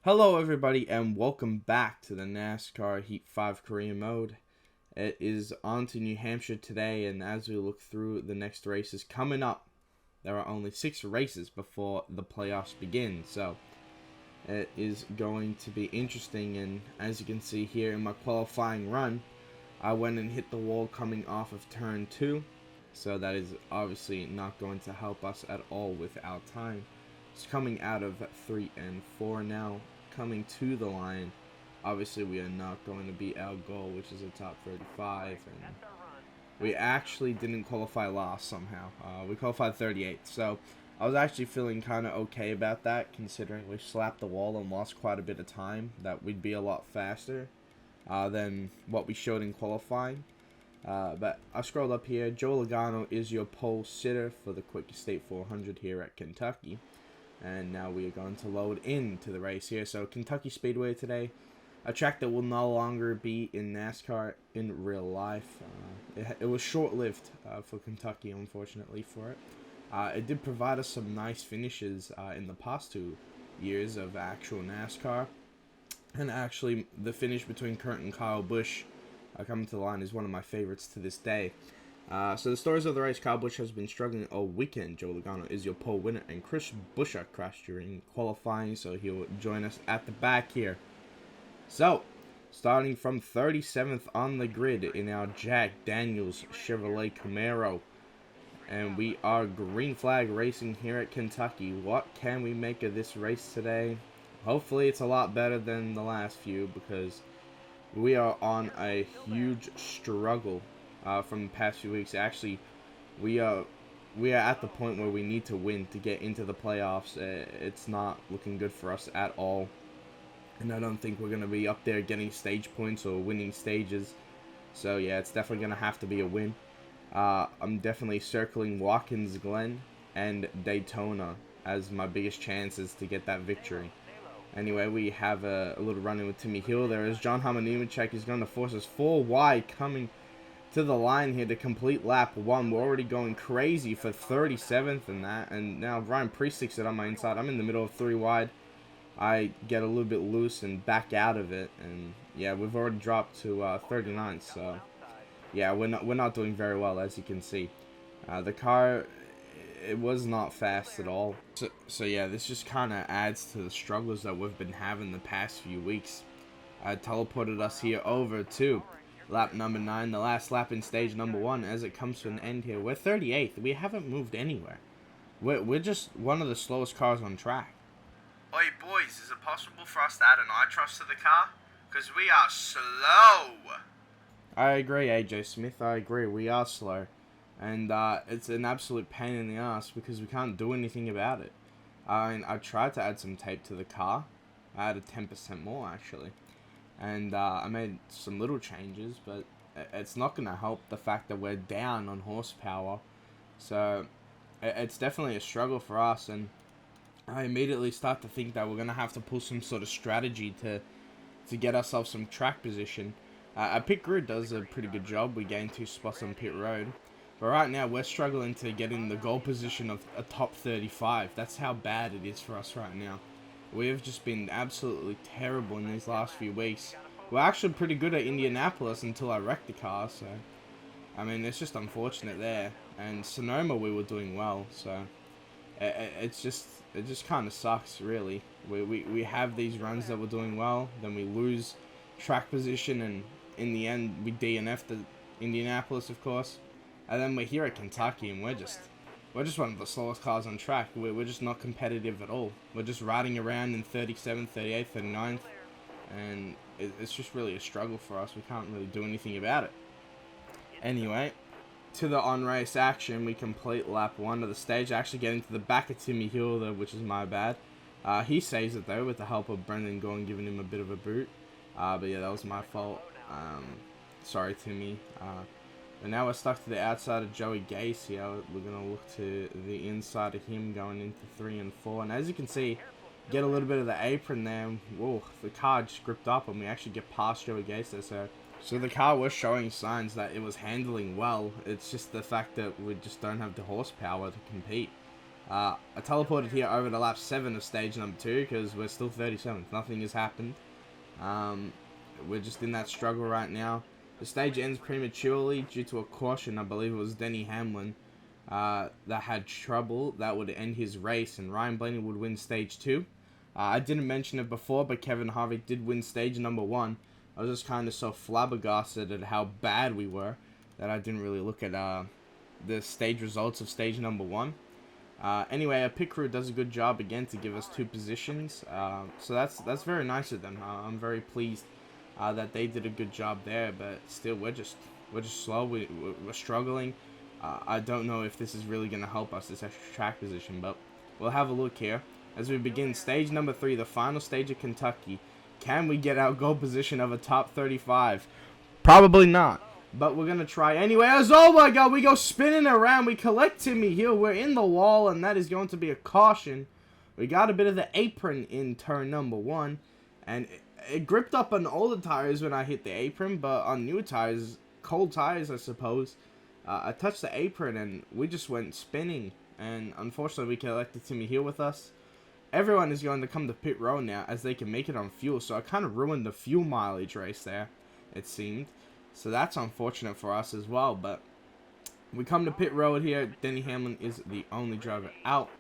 Hello everybody and welcome back to the NASCAR Heat 5 career mode. It is on to New Hampshire today, and as we look through the next races coming up, there are only 6 races before the playoffs begin, so it is going to be interesting. And as you can see here in my qualifying run, I went and hit the wall coming off of turn 2, so that is obviously not going to help us at all with our time. It's coming out of 3 and 4 now. Coming to the line, obviously we are not going to beat our goal, which is a top 35, and we actually didn't qualify last somehow. We qualified 38th, so I was actually feeling kind of okay about that, considering we slapped the wall and lost quite a bit of time, that we'd be a lot faster than what we showed in qualifying. But I scrolled up here. Joe Logano is your pole sitter for the Quick Estate 400 here at Kentucky. And now we are going to load into the race here. So Kentucky Speedway today, a track that will no longer be in NASCAR in real life. It was short-lived for Kentucky, unfortunately for it. It did provide us some nice finishes in the past 2 years of actual NASCAR. And actually, the finish between Kurt and Kyle Busch coming to the line is one of my favorites to this day. So the stories of the race: Kyle Busch has been struggling all weekend. Joe Logano is your pole winner, and Chris Buescher crashed during qualifying, so he'll join us at the back here. So, starting from 37th on the grid in our Jack Daniels Chevrolet Camaro, and we are green flag racing here at Kentucky. What can we make of this race today? Hopefully it's a lot better than the last few, because we are on a huge struggle from the past few weeks. Actually, we are at the point where we need to win to get into the playoffs. It's not looking good for us at all, and I don't think we're going to be up there getting stage points or winning stages. So yeah, it's definitely going to have to be a win. I'm definitely circling Watkins Glen and Daytona as my biggest chances to get that victory. Anyway, we have a little run-in with Timmy Hill. There is John Nemechek. He's going to force us 4 wide coming to the line here to complete lap 1. We're already going crazy for 37th and that. And now Ryan Priest sticks it on my inside. I'm in the middle of 3 wide. I get a little bit loose and back out of it. And yeah, we've already dropped to 39th. So yeah, we're not doing very well, as you can see. The car, it was not fast at all. So yeah, this just kind of adds to the struggles that we've been having the past few weeks. Teleported us here over to lap number 9, the last lap in stage number 1, as it comes to an end here. We're 38th. We haven't moved anywhere. We're just one of the slowest cars on track. Oi boys, is it possible for us to add an I-Trust to the car? Because we are slow. I agree, AJ Smith. I agree. We are slow. And it's an absolute pain in the ass because we can't do anything about it. I mean, I tried to add some tape to the car. I added 10% more, actually. And I made some little changes, but it's not going to help the fact that we're down on horsepower. So it's definitely a struggle for us, and I immediately start to think that we're going to have to pull some sort of strategy to get ourselves some track position. Our pit grid does a pretty good job. We gained 2 spots on pit road. But right now, we're struggling to get in the goal position of a top 35. That's how bad it is for us right now. We have just been absolutely terrible in these last few weeks. We're actually pretty good at Indianapolis until I wrecked the car, so I mean, it's just unfortunate there. And Sonoma, we were doing well, so it just kind of sucks, really. We have these runs that we're doing well, then we lose track position, and in the end, we DNF the Indianapolis, of course. And then we're here at Kentucky, and we're just one of the slowest cars on track. We're just not competitive at all. We're just riding around in 37th, 38th, 39th, and it's just really a struggle for us. We can't really do anything about it. Anyway, to the on-race action, we complete lap 1 of the stage, actually getting to the back of Timmy Hill, though, which is my bad. He saves it, though, with the help of Brendan Gaughan giving him a bit of a boot. But yeah, that was my fault. Sorry, Timmy. And now we're stuck to the outside of Joey Gase here. We're going to look to the inside of him going into 3 and 4. And as you can see, get a little bit of the apron there. Whoa, the car just gripped up and we actually get past Joey Gase there. So the car was showing signs that it was handling well. It's just the fact that we just don't have the horsepower to compete. I teleported here over to lap 7 of stage number 2 because we're still 37th. Nothing has happened. We're just in that struggle right now. The stage ends prematurely due to a caution. I believe it was Denny Hamlin that had trouble. That would end his race, and Ryan Blaney would win stage 2. I didn't mention it before, but Kevin Harvick did win stage number 1. I was just kind of so flabbergasted at how bad we were that I didn't really look at the stage results of stage number 1. Anyway, our pit crew does a good job again to give us 2 positions. So that's very nice of them. I'm very pleased that they did a good job there. But still, we're just slow. We're struggling. I don't know if this is really going to help us, this extra track position. But we'll have a look here as we begin stage number 3, the final stage of Kentucky. Can we get our goal position of a top 35? Probably not. But we're going to try anyway. As oh my god, we go spinning around. We collect Timmy Hill. We're in the wall, and that is going to be a caution. We got a bit of the apron in turn number 1. And it gripped up on older tires when I hit the apron. But on new tires, cold tires I suppose, I touched the apron and we just went spinning. And unfortunately, we collected Timmy Hill with us. Everyone is going to come to pit road now as they can make it on fuel. So I kind of ruined the fuel mileage race there, it seemed. So that's unfortunate for us as well. But we come to pit road here. Denny Hamlin is the only driver out.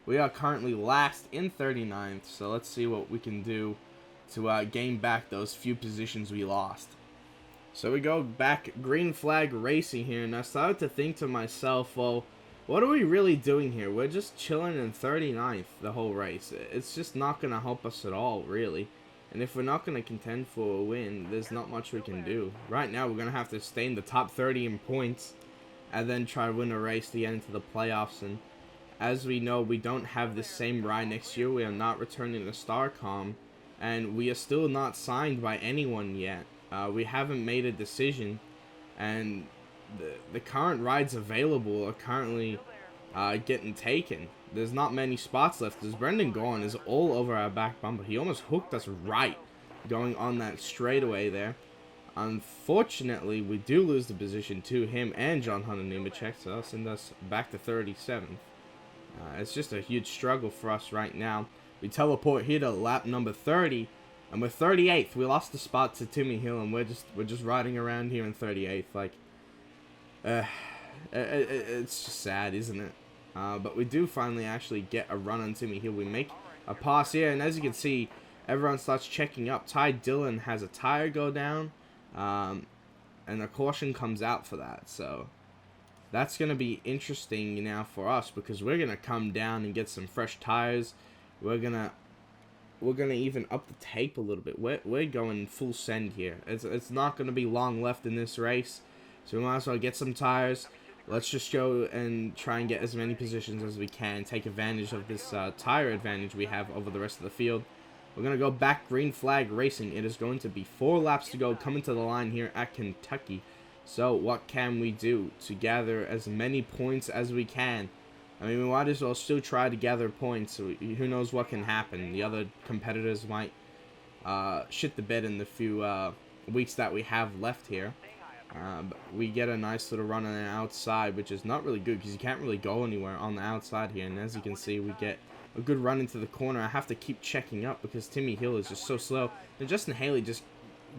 We are currently last in 39th. So let's see what we can do to gain back those few positions we lost. So we go back green flag racing here. And I started to think to myself, well, what are we really doing here? We're just chilling in 39th the whole race. It's just not going to help us at all, really. And if we're not going to contend for a win, there's not much we can do. Right now, we're going to have to stay in the top 30 in points and then try to win a race to get into the playoffs. And as we know, we don't have the same ride next year. We are not returning to Starcom, and we are still not signed by anyone yet. We haven't made a decision, and the current rides available are currently getting taken. There's not many spots left as Brendan Gaughan is all over our back bumper. He almost hooked us right going on that straightaway there. Unfortunately, we do lose the position to him and John Hunter Nemechek, so that'll send us back to 37th. It's just a huge struggle for us right now. We teleport here to lap number 30, and we're 38th. We lost the spot to Timmy Hill, and we're just riding around here in 38th. Like, it's just sad, isn't it? But we do finally actually get a run on Timmy Hill. We make a pass here, and as you can see, everyone starts checking up. Ty Dillon has a tire go down, and a caution comes out for that. So that's going to be interesting now for us because we're going to come down and get some fresh tires. We're gonna even up the tape a little bit. We're going full send here. It's not going to be long left in this race, so we might as well get some tires. Let's just go and try and get as many positions as we can. Take advantage of this tire advantage we have over the rest of the field. We're going to go back green flag racing. It is going to be 4 laps to go coming to the line here at Kentucky. So what can we do to gather as many points as we can? I mean, we might as well still try to gather points. So who knows what can happen. The other competitors might shit the bed in the few weeks that we have left here. But we get a nice little run on the outside, which is not really good because you can't really go anywhere on the outside here. And as you can see, we get a good run into the corner. I have to keep checking up because Timmy Hill is just so slow. And Justin Haley just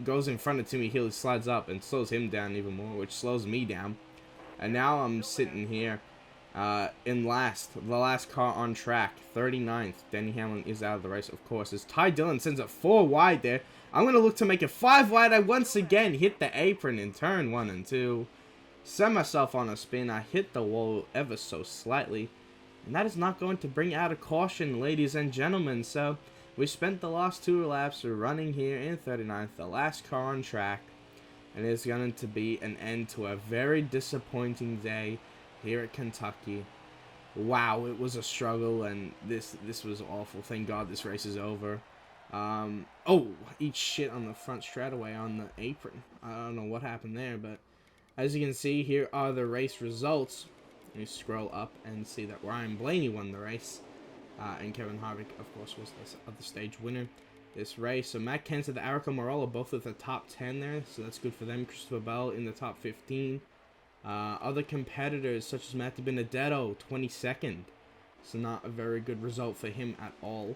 goes in front of Timmy Hill. He slides up and slows him down even more, which slows me down. And now I'm sitting here in last, the last car on track, 39th. Denny Hamlin is out of the race, of course, as Ty Dillon sends it 4 wide there. I'm going to look to make it 5 wide. I once again hit the apron in turn 1 and 2. Send myself on a spin. I hit the wall ever so slightly. And that is not going to bring out a caution, ladies and gentlemen. So we spent the last 2 laps running here in 39th, the last car on track. And it's going to be an end to a very disappointing day here at Kentucky. Wow, it was a struggle, and this was awful. Thank God this race is over. Oh, eat shit on the front straightaway on the apron. I don't know what happened there, but as you can see, here are the race results. You scroll up and see that Ryan Blaney won the race, and Kevin Harvick, of course, was the stage winner this race. So Matt Kenseth and Erica Morello both at the top 10 there, so that's good for them. Christopher Bell in the top 15. Other competitors such as Matt Benedetto, 22nd. So not a very good result for him at all.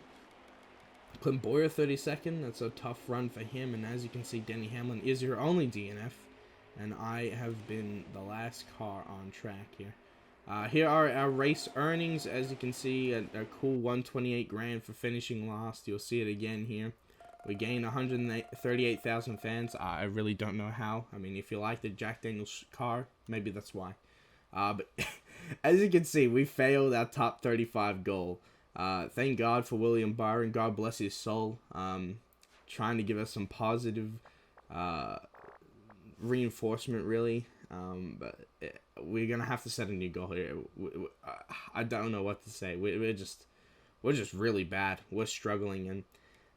Clint Boyer 32nd. That's a tough run for him. And as you can see, Denny Hamlin is your only DNF. And I have been the last car on track here. Here are our race earnings. As you can see, a cool 128 grand for finishing last. You'll see it again here. We gained 138,000 fans. I really don't know how. I mean, if you like the Jack Daniels car, maybe that's why. But as you can see, we failed our top 35 goal. Thank God for William Byron. God bless his soul. Trying to give us some positive reinforcement, really. But we're gonna have to set a new goal here. I don't know what to say. We're just really bad. We're struggling, and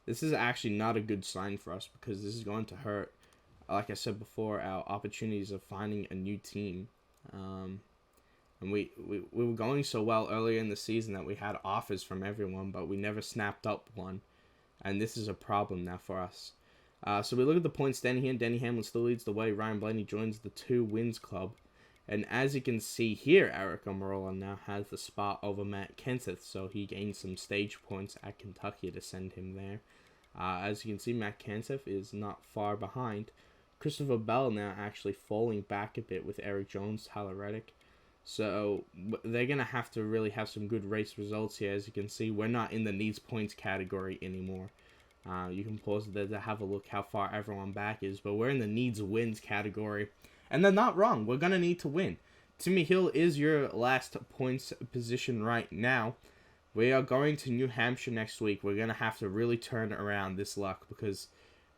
this is actually not a good sign for us because this is going to hurt, like I said before, our opportunities of finding a new team. And we were going so well earlier in the season that we had offers from everyone, but we never snapped up one. And this is a problem now for us. So we look at the point standing here. Denny Hamlin still leads the way. Ryan Blaney joins the 2 wins club. And as you can see here, Eric Almirola now has the spot over Matt Kenseth. So he gained some stage points at Kentucky to send him there. As you can see, Matt Kenseth is not far behind. Christopher Bell now actually falling back a bit with Eric Jones, Tyler Reddick. So they're going to have to really have some good race results here. As you can see, we're not in the needs points category anymore. You can pause it there to have a look how far everyone back is. But we're in the needs wins category. And they're not wrong. We're going to need to win. Timmy Hill is your last points position right now. We are going to New Hampshire next week. We're going to have to really turn around this luck because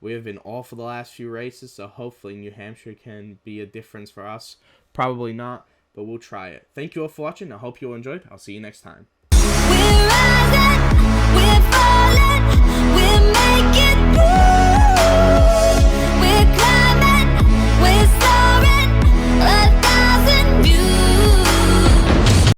we have been off for the last few races. So hopefully New Hampshire can be a difference for us. Probably not, but we'll try it. Thank you all for watching. I hope you all enjoyed. I'll see you next time.